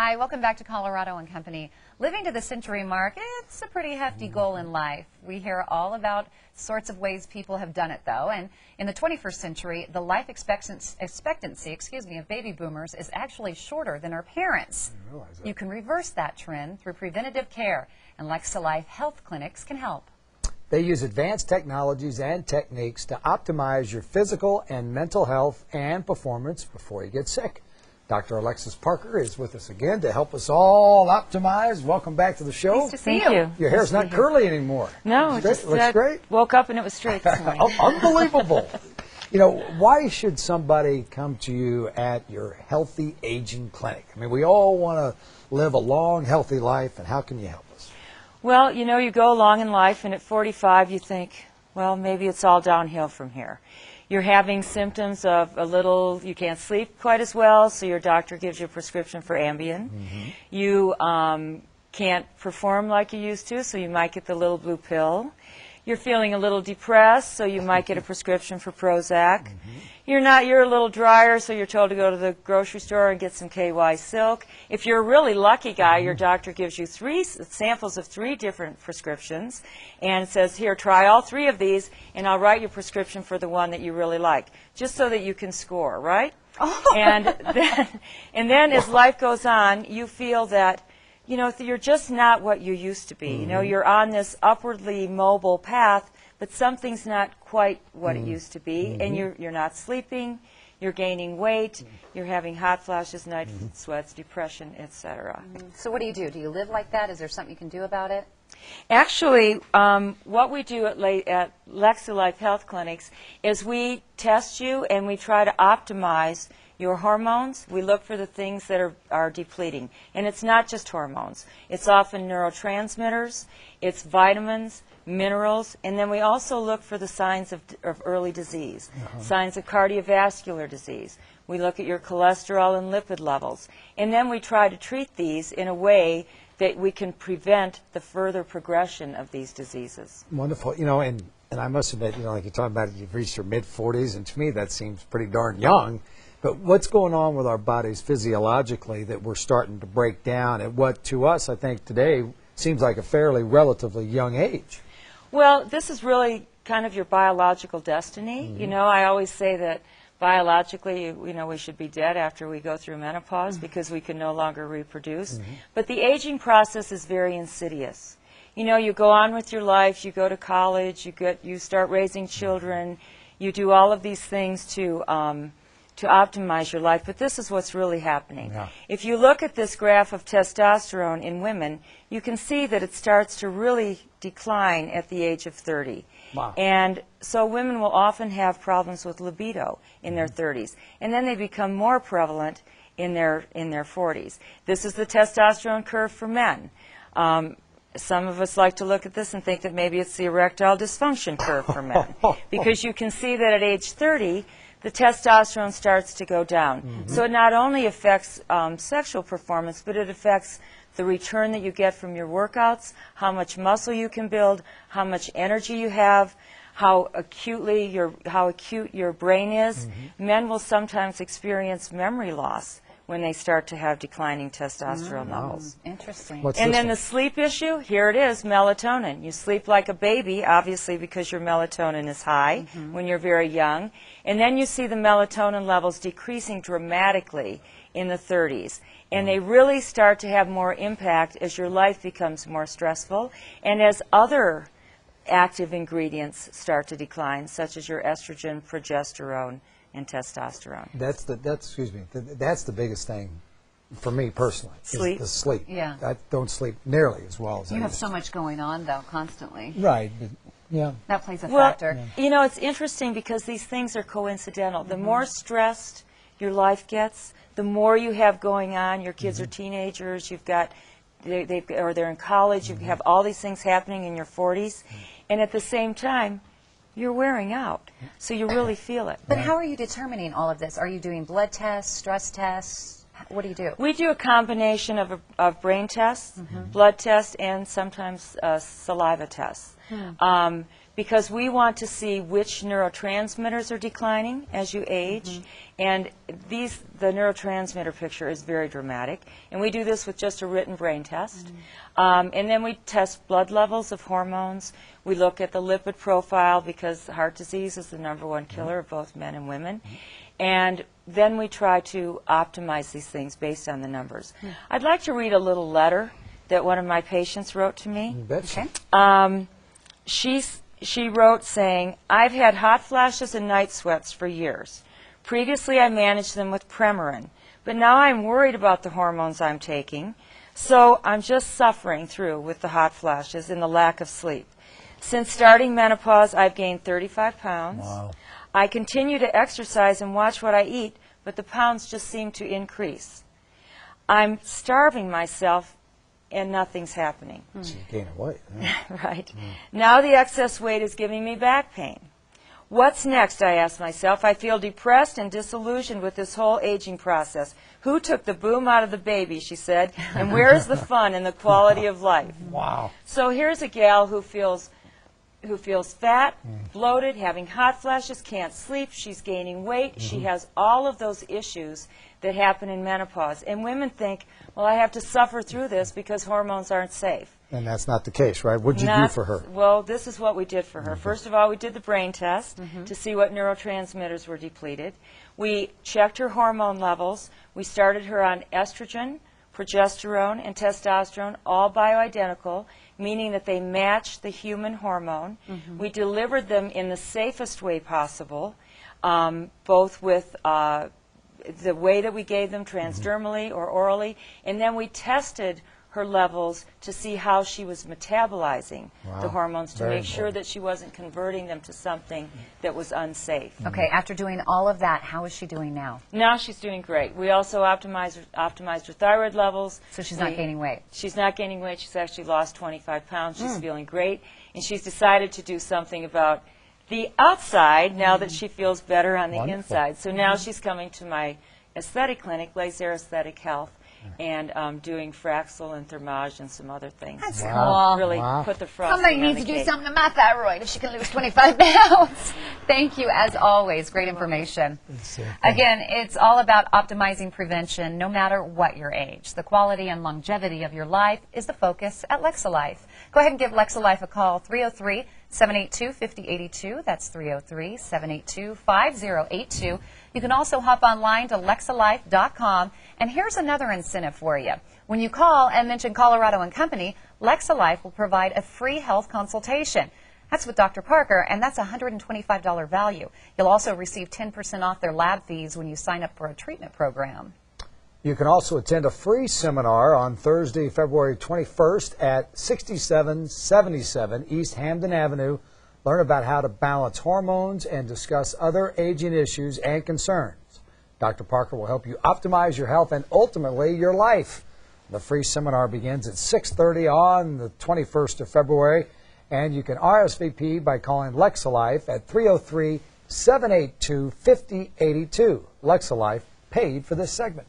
Hi, welcome back to Colorado and Company. Living to the century mark, it's a pretty hefty goal in life. We hear all about sorts of ways people have done it, though. And in the 21st century, the life expectancy of baby boomers is actually shorter than our parents. I didn't realize that. You can reverse that trend through preventative care, and Lexilife health clinics can help. They use advanced technologies and techniques to optimize your physical and mental health and performance before you get sick. Dr. Alexis Parker is with us again to help us all optimize. Welcome back to the show. Nice to see Thank you. Your hair's not curly anymore. No, it just looks great. Woke up and it was straight this morning. Unbelievable. You know, why should somebody come to you at your healthy aging clinic? I mean, we all want to live a long, healthy life, and how can you help us? Well, you know, you go along in life, and at 45 you think, well, maybe it's all downhill from here. You're having symptoms of you can't sleep quite as well, so your doctor gives you a prescription for Ambien. Mm-hmm. You can't perform like you used to, so you might get the little blue pill. You're feeling a little depressed, so you might get a prescription for Prozac. Mm-hmm. You're a little drier, so you're told to go to the grocery store and get some KY Silk. If you're a really lucky guy, your doctor gives you 3 samples of 3 different prescriptions and says, here, try all 3 of these, and I'll write you a prescription for the one that you really like, just so that you can score, right? Oh. And then as life goes on, you feel that, you know, you're just not what you used to be. You know, you're on this upwardly mobile path, but something's not quite what it used to be, and you're not sleeping, you're gaining weight, you're having hot flashes, night sweats, depression, etc. So what do? Do you live like that? Is there something you can do about it? Actually, what we do at Lexilife Health Clinics is we test you and we try to optimize your hormones. We look for the things that are depleting. And it's not just hormones. It's often neurotransmitters, it's vitamins, minerals, and then we also look for the signs of early disease, signs of cardiovascular disease. We look at your cholesterol and lipid levels. And then we try to treat these in a way that we can prevent the further progression of these diseases. Wonderful. You know, and I must admit, you know, like you're talking about, you've reached your mid-40s, and to me that seems pretty darn young. But what's going on with our bodies physiologically that we're starting to break down at what, to us, I think today, seems like a fairly relatively young age? Well, this is really kind of your biological destiny. You know, I always say that biologically, you know, we should be dead after we go through menopause because we can no longer reproduce. But the aging process is very insidious. You know, you go on with your life, you go to college, you start raising children, you do all of these things to optimize your life, but this is what's really happening. Yeah. If you look at this graph of testosterone in women, you can see that it starts to really decline at the age of 30. Wow. And so women will often have problems with libido in their 30s, and then they become more prevalent in their 40s. This is the testosterone curve for men. Some of us like to look at this and think that maybe it's the erectile dysfunction curve for men, because you can see that at age 30, the testosterone starts to go down. So it not only affects sexual performance, but it affects the return that you get from your workouts, how much muscle you can build, how much energy you have, how acute your brain is. Men will sometimes experience memory loss when they start to have declining testosterone levels. Interesting. And then the sleep issue, here it is, melatonin. You sleep like a baby, obviously, because your melatonin is high when you're very young. And then you see the melatonin levels decreasing dramatically in the 30s. And they really start to have more impact as your life becomes more stressful and as other active ingredients start to decline, such as your estrogen, progesterone, and testosterone. That's the biggest thing for me personally. Sleep. Is the sleep. Yeah. I don't sleep nearly as well as You I have used so much going on, though, constantly. to. Right. But, yeah. That plays a Well, factor. you know, it's interesting because these things are coincidental. The more stressed your life gets, the more you have going on. Your kids are teenagers. You've got, or they're in college. You have all these things happening in your 40s, and at the same time, you're wearing out. So you really feel it. But how are you determining all of this? Are you doing blood tests, stress tests? What do you do? We do a combination of brain tests, blood tests, and sometimes saliva tests. because we want to see which neurotransmitters are declining as you age. And the neurotransmitter picture is very dramatic. And we do this with just a written brain test. And then we test blood levels of hormones. We look at the lipid profile because heart disease is the #1 killer of both men and women. And then we try to optimize these things based on the numbers. I'd like to read a little letter that one of my patients wrote to me. Okay. She wrote saying, I've had hot flashes and night sweats for years. Previously I managed them with Premarin, but now I'm worried about the hormones I'm taking, so I'm just suffering through with the hot flashes and the lack of sleep. Since starting menopause, I've gained 35 pounds. Wow. I continue to exercise and watch what I eat, but the pounds just seem to increase. I'm starving myself and nothing's happening. So you gain weight. Yeah. Right. Now the excess weight is giving me back pain. What's next, I ask myself. I feel depressed and disillusioned with this whole aging process. Who took the boom out of the baby, she said, and where's the fun and the quality of life? Wow. So here's a gal who feels fat, bloated, having hot flashes, can't sleep, she's gaining weight, she has all of those issues that happen in menopause. And women think, well, I have to suffer through this because hormones aren't safe. And that's not the case, right? What did you do for her? Well, this is what we did for her. First of all, we did the brain test to see what neurotransmitters were depleted. We checked her hormone levels. We started her on estrogen, progesterone, and testosterone, all bioidentical, meaning that they match the human hormone. We delivered them in the safest way possible, both with the way that we gave them transdermally or orally, and then we tested her levels to see how she was metabolizing the hormones to make sure that she wasn't converting them to something that was unsafe. Okay, after doing all of that, how is she doing now? Now she's doing great. We also optimized her thyroid levels. So she's not gaining weight? She's not gaining weight. She's actually lost 25 pounds. She's feeling great. And she's decided to do something about the outside now that she feels better on the inside. So now she's coming to my aesthetic clinic, Laser Aesthetic Health, and doing Fraxel and Thermage and some other things. That's Really put the frosting Somebody on needs the to do cake. something to my thyroid if she can lose 25 pounds. Thank you, as always. Great information. Again, it's all about optimizing prevention no matter what your age. The quality and longevity of your life is the focus at Lexilife. Go ahead and give Lexilife a call, 303-782-5082. That's 303-782-5082. You can also hop online to Lexilife.com. And here's another incentive for you. When you call and mention Colorado and Company, Lexilife will provide a free health consultation. That's with Dr. Parker, and that's a $125 value. You'll also receive 10% off their lab fees when you sign up for a treatment program. You can also attend a free seminar on Thursday, February 21st at 6777 East Hampden Avenue. Learn about how to balance hormones and discuss other aging issues and concerns. Dr. Parker will help you optimize your health and ultimately your life. The free seminar begins at 6:30 on the 21st of February, and you can RSVP by calling Lexilife at 303-782-5082. Lexilife paid for this segment.